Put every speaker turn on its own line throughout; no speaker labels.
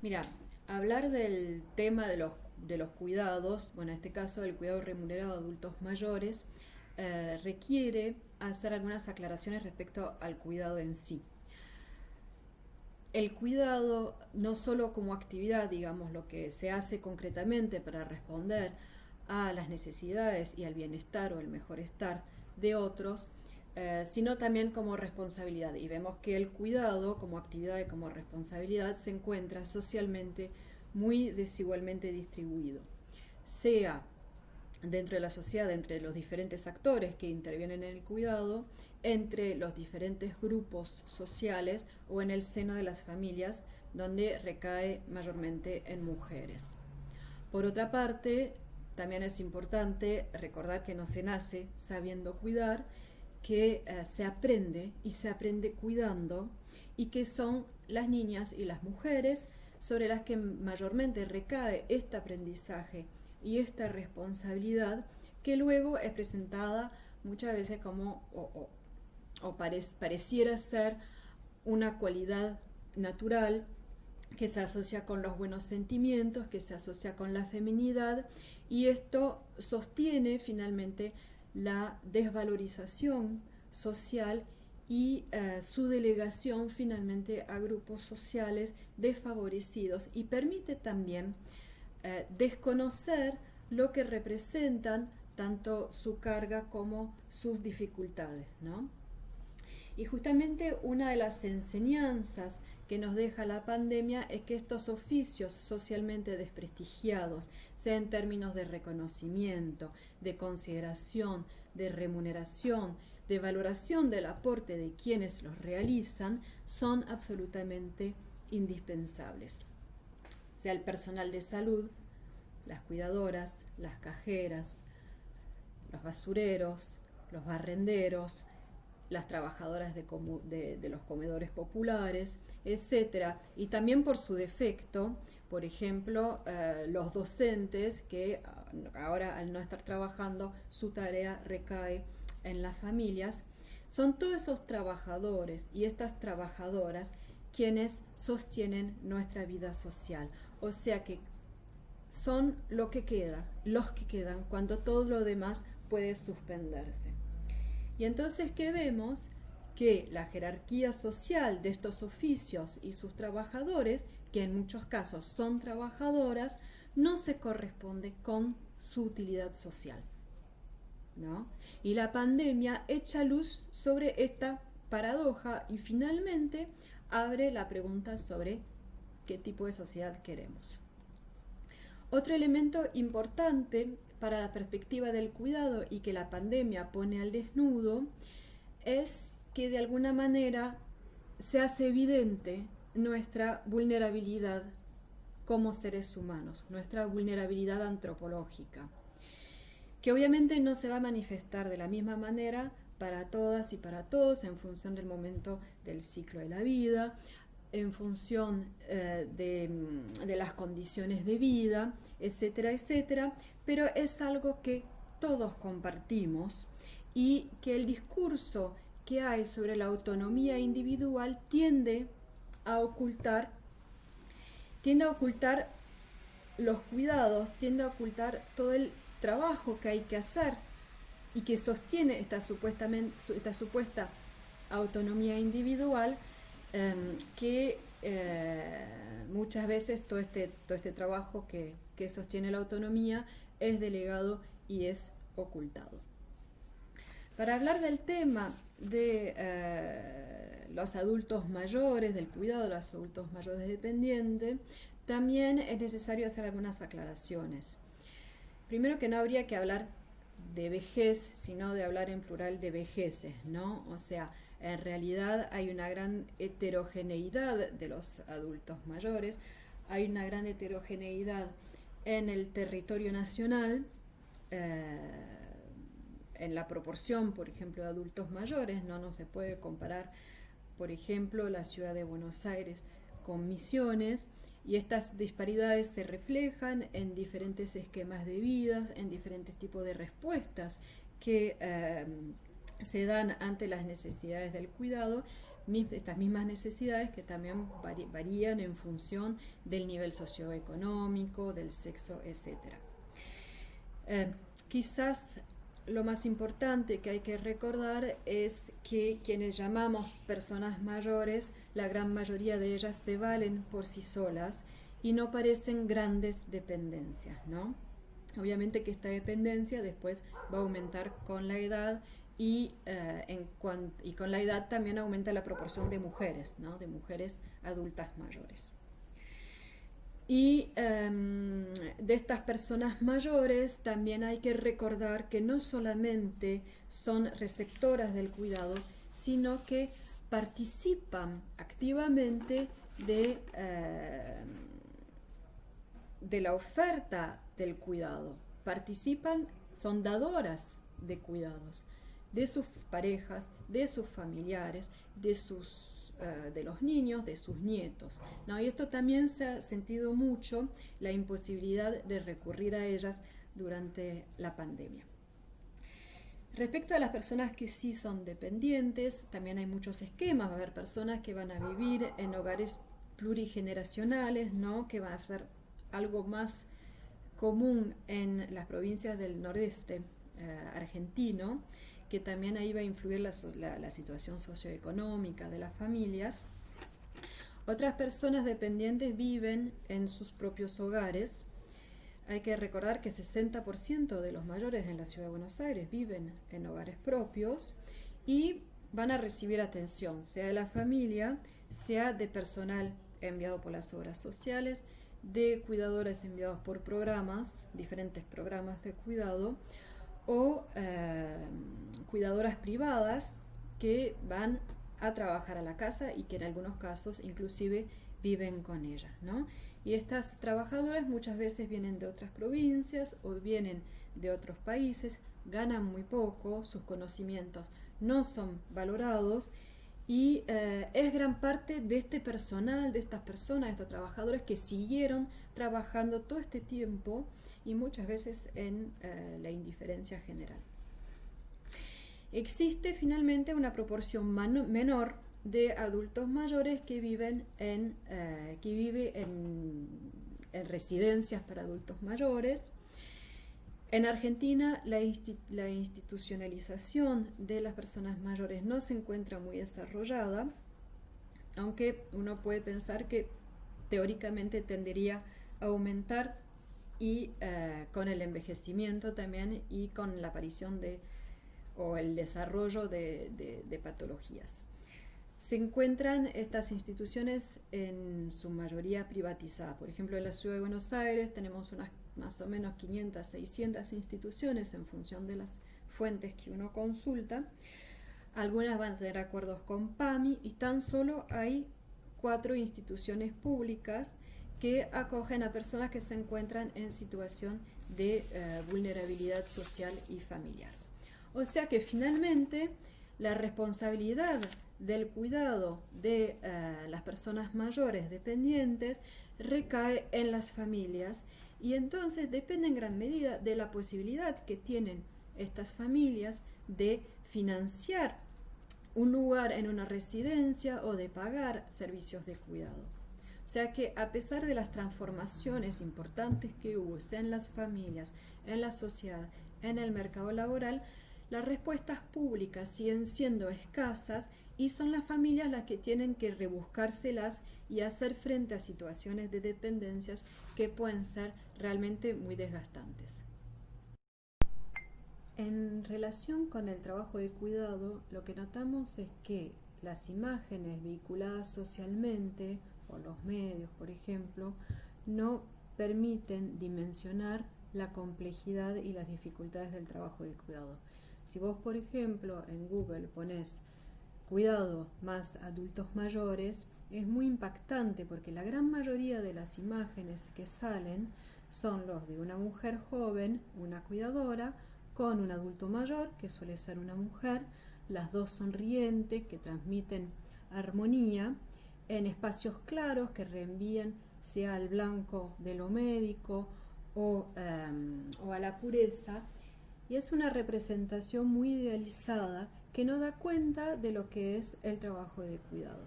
Mira, hablar del tema de los cuidados, bueno, en este caso el cuidado remunerado de adultos mayores, requiere hacer algunas aclaraciones respecto al cuidado en sí. El cuidado, no solo como actividad, digamos, lo que se hace concretamente para responder a las necesidades y al bienestar o el mejor estar de otros, sino también como responsabilidad. Y vemos que el cuidado como actividad y como responsabilidad se encuentra socialmente muy desigualmente distribuido, sea dentro de la sociedad, entre los diferentes actores que intervienen en el cuidado, entre los diferentes grupos sociales o en el seno de las familias, donde recae mayormente en mujeres. Por otra parte, también es importante recordar que no se nace sabiendo cuidar, que se aprende y se aprende cuidando, y que son las niñas y las mujeres sobre las que mayormente recae este aprendizaje y esta responsabilidad, que luego es presentada muchas veces como pareciera ser una cualidad natural que se asocia con los buenos sentimientos, que se asocia con la feminidad, y esto sostiene finalmente la desvalorización social y su delegación finalmente a grupos sociales desfavorecidos, y permite también desconocer lo que representan tanto su carga como sus dificultades, ¿no? Y justamente una de las enseñanzas que nos deja la pandemia es que estos oficios socialmente desprestigiados, sea en términos de reconocimiento, de consideración, de remuneración, de valoración del aporte de quienes los realizan, son absolutamente indispensables. Sea el personal de salud, las cuidadoras, las cajeras, los basureros, los barrenderos, las trabajadoras de los comedores populares, etcétera. Y también por su defecto, por ejemplo, los docentes que ahora, al no estar trabajando, su tarea recae en las familias. Son todos esos trabajadores y estas trabajadoras quienes sostienen nuestra vida social. O sea que son los que quedan cuando todo lo demás puede suspenderse. Y entonces, ¿qué vemos? Que la jerarquía social de estos oficios y sus trabajadores, que en muchos casos son trabajadoras, no se corresponde con su utilidad social, ¿no? Y la pandemia echa luz sobre esta paradoja y finalmente abre la pregunta sobre qué tipo de sociedad queremos. Otro elemento importante para la perspectiva del cuidado y que la pandemia pone al desnudo es que de alguna manera se hace evidente nuestra vulnerabilidad como seres humanos, nuestra vulnerabilidad antropológica, que obviamente no se va a manifestar de la misma manera para todas y para todos en función del momento del ciclo de la vida, en función de las condiciones de vida, etcétera, etcétera, pero es algo que todos compartimos y que el discurso que hay sobre la autonomía individual tiende a ocultar los cuidados, tiende a ocultar todo el trabajo que hay que hacer y que sostiene esta supuesta autonomía individual, que muchas veces todo este trabajo que sostiene la autonomía es delegado y es ocultado. Para hablar del tema de los adultos mayores, del cuidado de los adultos mayores dependientes, también es necesario hacer algunas aclaraciones. Primero, que no habría que hablar de vejez, sino de hablar en plural de vejeces, ¿no? O sea, en realidad hay una gran heterogeneidad de los adultos mayores, hay una gran heterogeneidad en el territorio nacional, en la proporción, por ejemplo, de adultos mayores. No se puede comparar, por ejemplo, la ciudad de Buenos Aires con Misiones, y estas disparidades se reflejan en diferentes esquemas de vida, en diferentes tipos de respuestas que se dan ante las necesidades del cuidado, estas mismas necesidades que también varían en función del nivel socioeconómico, del sexo, etc. Quizás lo más importante que hay que recordar es que quienes llamamos personas mayores, la gran mayoría de ellas se valen por sí solas y no parecen grandes dependencias, ¿no? Obviamente que esta dependencia después va a aumentar con la edad y con la edad también aumenta la proporción de mujeres, ¿no? De mujeres adultas mayores. Y de estas personas mayores también hay que recordar que no solamente son receptoras del cuidado, sino que participan activamente de la oferta del cuidado. Participan, son dadoras de cuidados, de sus parejas, de sus familiares, de los niños, de sus nietos, ¿no? Y esto también se ha sentido mucho, la imposibilidad de recurrir a ellas durante la pandemia. Respecto a las personas que sí son dependientes, también hay muchos esquemas. Va a haber personas que van a vivir en hogares plurigeneracionales, ¿no? Que va a ser algo más común en las provincias del nordeste argentino, que también ahí va a influir la situación socioeconómica de las familias. Otras personas dependientes viven en sus propios hogares. Hay que recordar que 60% de los mayores en la ciudad de Buenos Aires viven en hogares propios y van a recibir atención, sea de la familia, sea de personal enviado por las obras sociales, de cuidadores enviados por programas, diferentes programas de cuidado, o cuidadoras privadas que van a trabajar a la casa y que en algunos casos inclusive viven con ellas, ¿no? Y estas trabajadoras muchas veces vienen de otras provincias o vienen de otros países, ganan muy poco, sus conocimientos no son valorados y es gran parte de este personal, de estas personas, de estos trabajadores que siguieron trabajando todo este tiempo y muchas veces en la indiferencia general. Existe finalmente una proporción menor de adultos mayores que viven en residencias para adultos mayores. En Argentina la institucionalización de las personas mayores no se encuentra muy desarrollada, aunque uno puede pensar que teóricamente tendería a aumentar y con el envejecimiento también y con la aparición o el desarrollo de patologías. Se encuentran estas instituciones en su mayoría privatizadas. Por ejemplo, en la ciudad de Buenos Aires tenemos unas más o menos 500, 600 instituciones en función de las fuentes que uno consulta. Algunas van a tener acuerdos con PAMI y tan solo hay 4 instituciones públicas que acogen a personas que se encuentran en situación de vulnerabilidad social y familiar. O sea que finalmente la responsabilidad del cuidado de las personas mayores dependientes recae en las familias y entonces depende en gran medida de la posibilidad que tienen estas familias de financiar un lugar en una residencia o de pagar servicios de cuidado. O sea que a pesar de las transformaciones importantes que hubo, sea en las familias, en la sociedad, en el mercado laboral, las respuestas públicas siguen siendo escasas y son las familias las que tienen que rebuscárselas y hacer frente a situaciones de dependencias que pueden ser realmente muy desgastantes. En relación con el trabajo de cuidado, lo que notamos es que las imágenes vehiculadas socialmente, por los medios, por ejemplo, no permiten dimensionar la complejidad y las dificultades del trabajo de cuidado. Si vos, por ejemplo, en Google pones cuidado más adultos mayores, es muy impactante porque la gran mayoría de las imágenes que salen son los de una mujer joven, una cuidadora, con un adulto mayor, que suele ser una mujer, las dos sonrientes, que transmiten armonía, en espacios claros que reenvían sea al blanco de lo médico o a la pureza. y es una representación muy idealizada que no da cuenta de lo que es el trabajo de cuidado.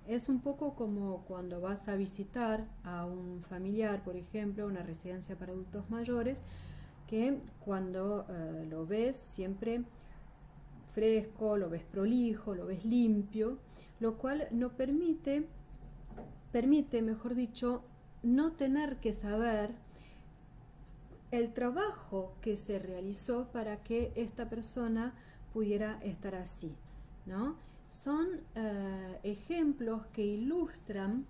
Es un poco como cuando vas a visitar a un familiar, por ejemplo, una residencia para adultos mayores, que cuando lo ves siempre fresco, lo ves prolijo, lo ves limpio, lo cual no permite, mejor dicho, no tener que saber el trabajo que se realizó para que esta persona pudiera estar así, ¿no? Son ejemplos que ilustran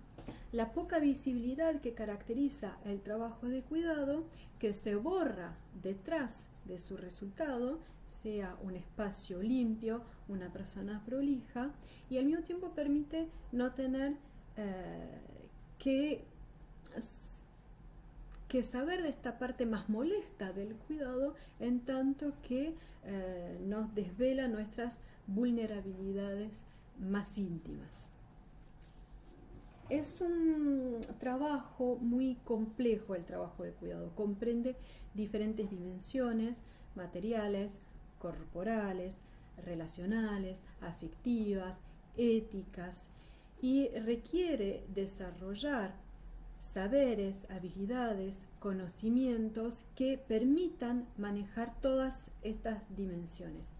la poca visibilidad que caracteriza el trabajo de cuidado, que se borra detrás de su resultado, sea un espacio limpio, una persona prolija, y al mismo tiempo permite no tener que saber de esta parte más molesta del cuidado, en tanto que nos desvela nuestras vulnerabilidades más íntimas. Es un trabajo muy complejo el trabajo de cuidado, comprende diferentes dimensiones materiales, corporales, relacionales, afectivas, éticas, y requiere desarrollar saberes, habilidades, conocimientos que permitan manejar todas estas dimensiones.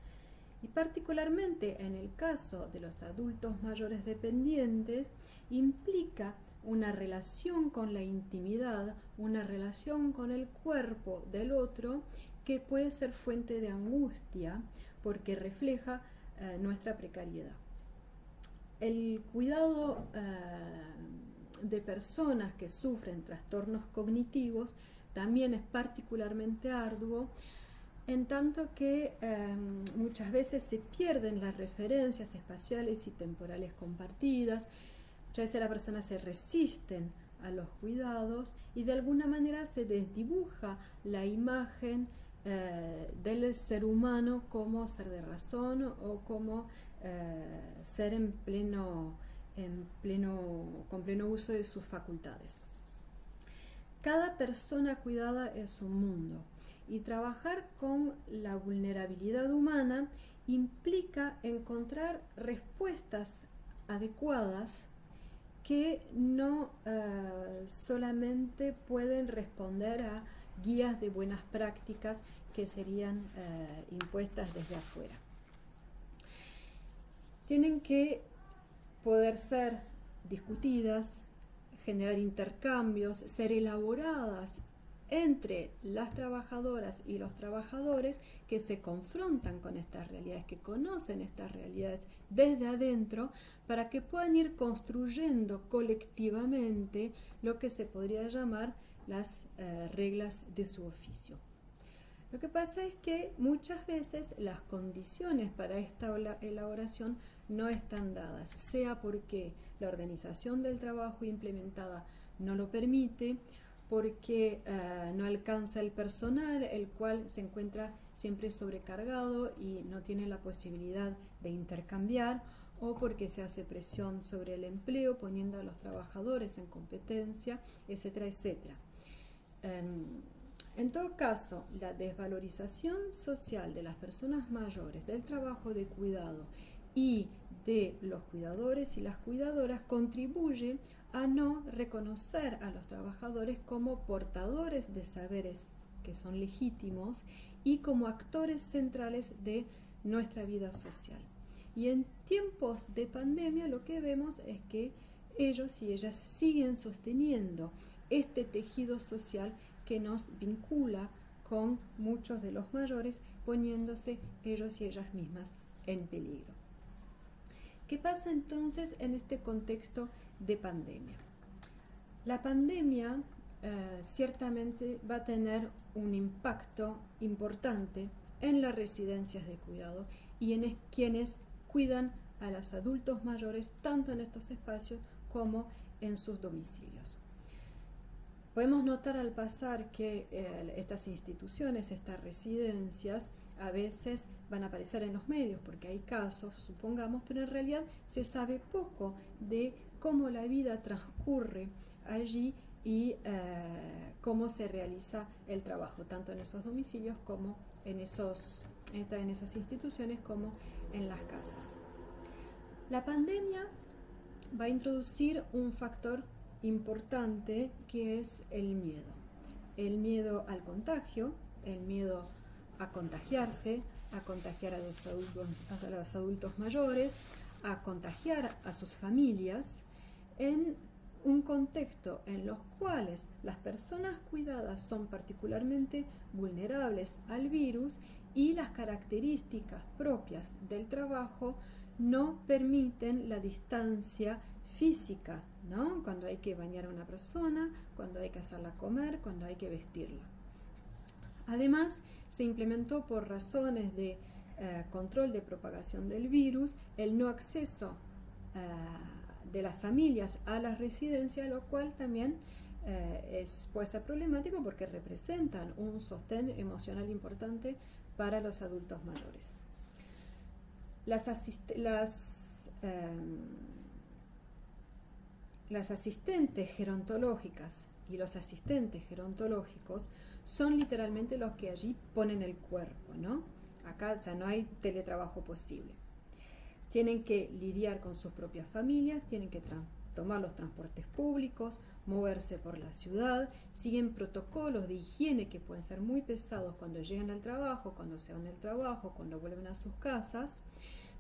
Y particularmente en el caso de los adultos mayores dependientes, implica una relación con la intimidad, una relación con el cuerpo del otro, que puede ser fuente de angustia porque refleja nuestra precariedad. El cuidado de personas que sufren trastornos cognitivos también es particularmente arduo, en tanto que muchas veces se pierden las referencias espaciales y temporales compartidas. Muchas veces las personas se resisten a los cuidados y de alguna manera se desdibuja la imagen del ser humano como ser de razón o como ser con pleno uso de sus facultades. Cada persona cuidada es un mundo, y trabajar con la vulnerabilidad humana implica encontrar respuestas adecuadas que no solamente pueden responder a guías de buenas prácticas que serían impuestas desde afuera. Tienen que poder ser discutidas, generar intercambios, ser elaboradas entre las trabajadoras y los trabajadores que se confrontan con estas realidades, que conocen estas realidades desde adentro, para que puedan ir construyendo colectivamente lo que se podría llamar las reglas de su oficio. Lo que pasa es que muchas veces las condiciones para esta elaboración no están dadas, sea porque la organización del trabajo implementada no lo permite, porque no alcanza el personal, el cual se encuentra siempre sobrecargado y no tiene la posibilidad de intercambiar, o porque se hace presión sobre el empleo poniendo a los trabajadores en competencia, etcétera, etcétera. En todo caso, la desvalorización social de las personas mayores, del trabajo de cuidado y de los cuidadores y las cuidadoras contribuye a no reconocer a los trabajadores como portadores de saberes que son legítimos y como actores centrales de nuestra vida social. Y en tiempos de pandemia lo que vemos es que ellos y ellas siguen sosteniendo este tejido social que nos vincula con muchos de los mayores, poniéndose ellos y ellas mismas en peligro. ¿Qué pasa entonces en este contexto de pandemia? La pandemia ciertamente va a tener un impacto importante en las residencias de cuidado y en quienes cuidan a los adultos mayores, tanto en estos espacios como en sus domicilios. Podemos notar al pasar que estas instituciones, estas residencias, a veces van a aparecer en los medios porque hay casos, supongamos, pero en realidad se sabe poco de cómo la vida transcurre allí y cómo se realiza el trabajo, tanto en esos domicilios como en esas instituciones como en las casas. La pandemia va a introducir un factor importante que es el miedo al contagio, el miedo a contagiarse, a contagiar a los adultos mayores, a contagiar a sus familias en un contexto en los cuales las personas cuidadas son particularmente vulnerables al virus y las características propias del trabajo no permiten la distancia física, ¿no? Cuando hay que bañar a una persona, cuando hay que hacerla comer, cuando hay que vestirla. Además, se implementó por razones de control de propagación del virus el no acceso de las familias a las residencias, lo cual también puede ser problemático porque representan un sostén emocional importante para los adultos mayores. Las asistentes gerontológicas y los asistentes gerontológicos son literalmente los que allí ponen el cuerpo, ¿no? Acá no hay teletrabajo posible. Tienen que lidiar con sus propias familias, tienen que tomar los transportes públicos, moverse por la ciudad, siguen protocolos de higiene que pueden ser muy pesados cuando llegan al trabajo, cuando se van del trabajo, cuando vuelven a sus casas.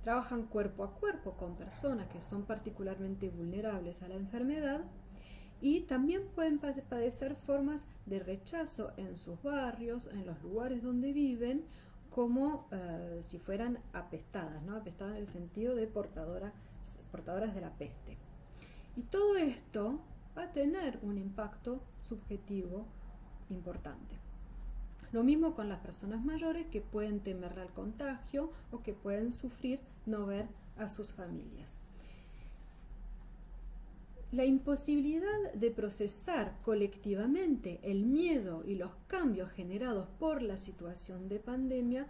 Trabajan cuerpo a cuerpo con personas que son particularmente vulnerables a la enfermedad y también pueden padecer formas de rechazo en sus barrios, en los lugares donde viven, como si fueran apestadas, ¿no? Apestadas en el sentido de portadoras de la peste. Y todo esto va a tener un impacto subjetivo importante. Lo mismo con las personas mayores que pueden temer al contagio o que pueden sufrir no ver a sus familias. La imposibilidad de procesar colectivamente el miedo y los cambios generados por la situación de pandemia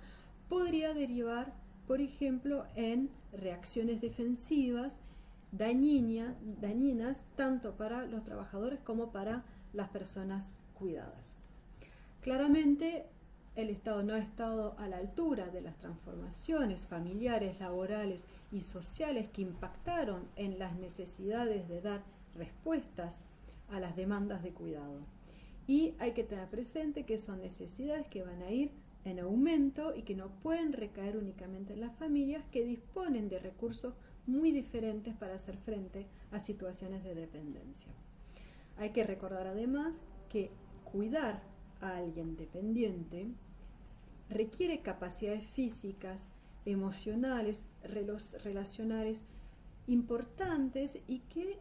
podría derivar, por ejemplo, en reacciones defensivas dañinas tanto para los trabajadores como para las personas cuidadas. Claramente, el Estado no ha estado a la altura de las transformaciones familiares, laborales y sociales que impactaron en las necesidades de dar respuestas a las demandas de cuidado. Y hay que tener presente que son necesidades que van a ir en aumento y que no pueden recaer únicamente en las familias que disponen de recursos muy diferentes para hacer frente a situaciones de dependencia. Hay que recordar además que cuidar a alguien dependiente requiere capacidades físicas, emocionales, relacionales importantes y que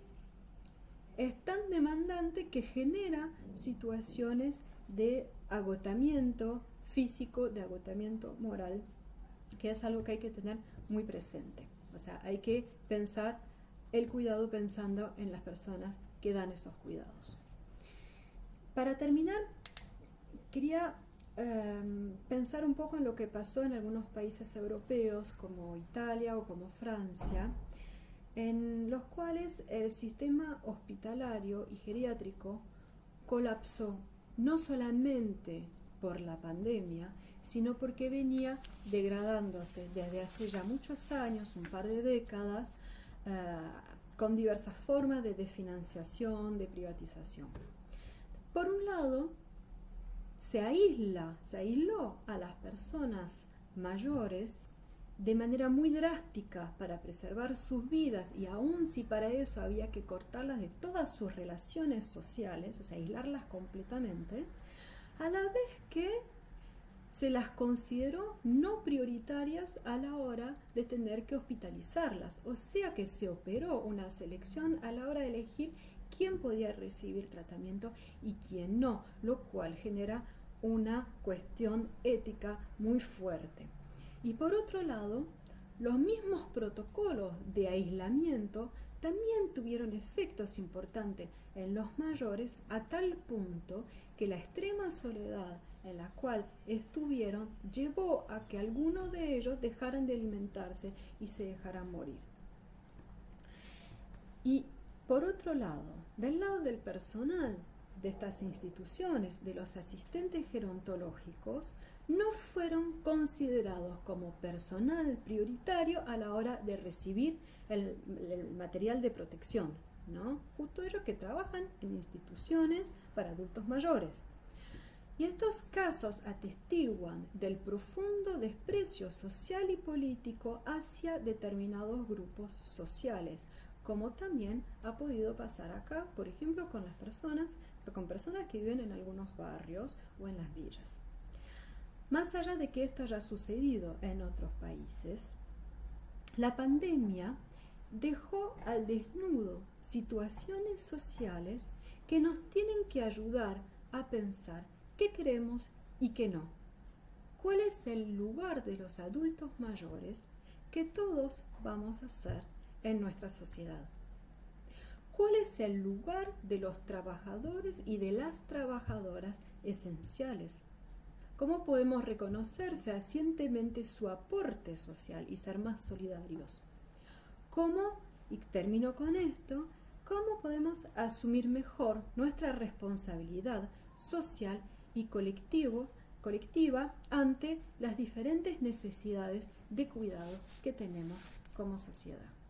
es tan demandante que genera situaciones de agotamiento físico, de agotamiento moral, que es algo que hay que tener muy presente. O sea, hay que pensar el cuidado pensando en las personas que dan esos cuidados. Para terminar, quería pensar un poco en lo que pasó en algunos países europeos como Italia o como Francia, en los cuales el sistema hospitalario y geriátrico colapsó no solamente por la pandemia, sino porque venía degradándose desde hace ya muchos años, un par de décadas, con diversas formas de desfinanciación, de privatización. Por un lado, se aisló a las personas mayores de manera muy drástica para preservar sus vidas, y aun si para eso había que cortarlas de todas sus relaciones sociales, o sea, aislarlas completamente, a la vez que se las consideró no prioritarias a la hora de tener que hospitalizarlas, o sea que se operó una selección a la hora de elegir quién podía recibir tratamiento y quién no, lo cual genera una cuestión ética muy fuerte. Y por otro lado, los mismos protocolos de aislamiento también tuvieron efectos importantes en los mayores, a tal punto que la extrema soledad en la cual estuvieron llevó a que algunos de ellos dejaran de alimentarse y se dejaran morir. Y por otro lado, del lado del personal, de estas instituciones, de los asistentes gerontológicos, no fueron considerados como personal prioritario a la hora de recibir el material de protección, ¿no? Justo ellos que trabajan en instituciones para adultos mayores. Y estos casos atestiguan del profundo desprecio social y político hacia determinados grupos sociales, como también ha podido pasar acá, por ejemplo, con personas que viven en algunos barrios o en las villas. Más allá de que esto haya sucedido en otros países, la pandemia dejó al desnudo situaciones sociales que nos tienen que ayudar a pensar qué queremos y qué no. ¿Cuál es el lugar de los adultos mayores que todos vamos a ser en nuestra sociedad? ¿Cuál es el lugar de los trabajadores y de las trabajadoras esenciales? ¿Cómo podemos reconocer fehacientemente su aporte social y ser más solidarios? ¿Cómo, y termino con esto, cómo podemos asumir mejor nuestra responsabilidad social y colectiva ante las diferentes necesidades de cuidado que tenemos como sociedad?